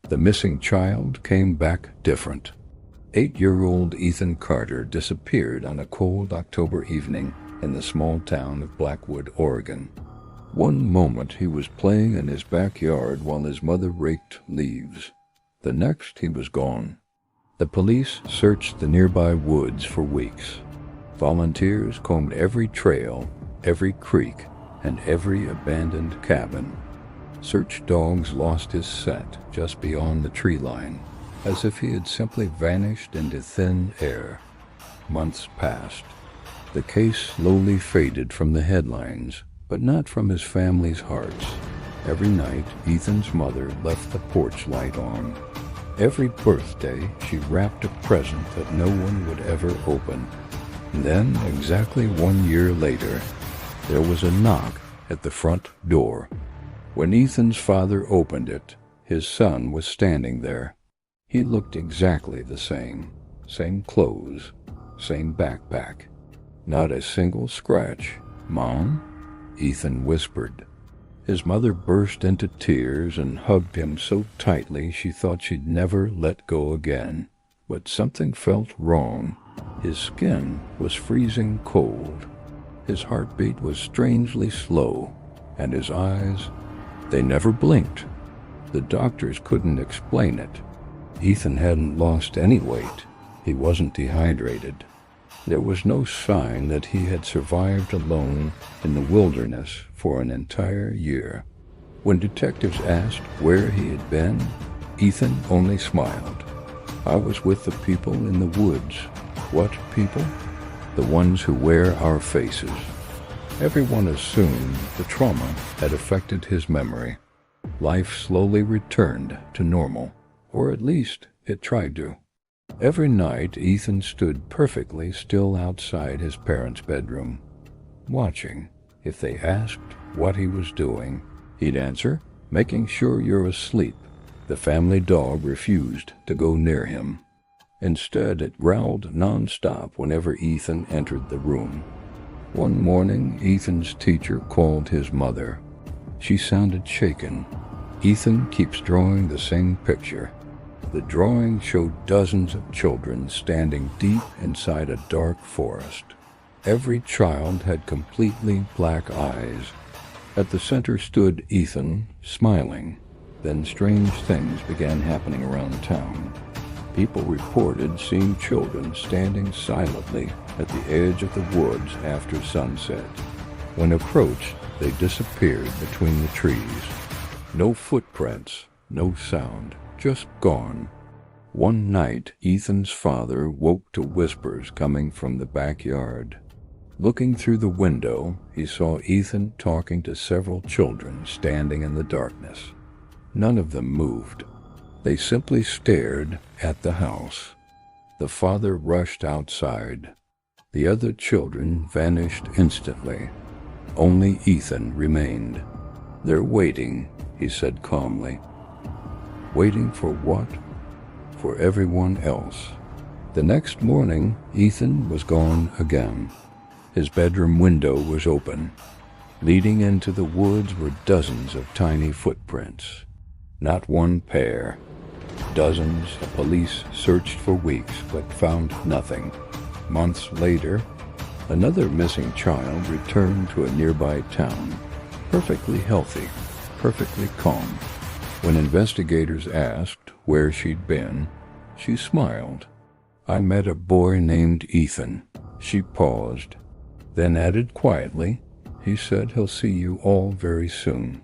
The missing child came back different. 8-year-old Ethan Carter disappeared on a cold October evening in the small town of Blackwood, Oregon. One moment he was playing in his backyard while his mother raked leaves. The next he was gone. The police searched the nearby woods for weeks. Volunteers combed every trail, every creek, and every abandoned cabin. Search dogs lost his scent just beyond the tree line, as if he had simply vanished into thin air. Months passed. The case slowly faded from the headlines, but not from his family's hearts. Every night, Ethan's mother left the porch light on. Every birthday, she wrapped a present that no one would ever open. And then, exactly 1 year later, there was a knock at the front door. When Ethan's father opened it, his son was standing there. He looked exactly the same. Same clothes, same backpack. Not a single scratch. "Mom?" Ethan whispered. His mother burst into tears and hugged him so tightly she thought she'd never let go again. But something felt wrong. His skin was freezing cold. His heartbeat was strangely slow, and his eyes, they never blinked. The doctors couldn't explain it. Ethan hadn't lost any weight. He wasn't dehydrated. There was no sign that he had survived alone in the wilderness for an entire year. When detectives asked where he had been, Ethan only smiled. "I was with the people in the woods." What people? The ones who wear our faces. Everyone assumed the trauma had affected his memory. Life slowly returned to normal, or at least it tried to. Every night, Ethan stood perfectly still outside his parents' bedroom, watching. If they asked what he was doing, he'd answer, "Making sure you're asleep." The family dog refused to go near him. Instead, it growled nonstop whenever Ethan entered the room. One morning, Ethan's teacher called his mother. She sounded shaken. "Ethan keeps drawing the same picture." The drawing showed dozens of children standing deep inside a dark forest. Every child had completely black eyes. At the center stood Ethan, smiling. Then strange things began happening around town. People reported seeing children standing silently at the edge of the woods after sunset. When approached, they disappeared between the trees. No footprints, no sound, just gone. One night, Ethan's father woke to whispers coming from the backyard. Looking through the window, he saw Ethan talking to several children standing in the darkness. None of them moved. They simply stared at the house. The father rushed outside. The other children vanished instantly. Only Ethan remained. "They're waiting," he said calmly. Waiting for what? For everyone else. The next morning, Ethan was gone again. His bedroom window was open. Leading into the woods were dozens of tiny footprints. Not one pair. Dozens. The police searched for weeks but found nothing. Months later, another missing child returned to a nearby town. Perfectly healthy, perfectly calm. When investigators asked where she'd been, she smiled. "I met a boy named Ethan." She paused, then added quietly, "He said he'll see you all very soon."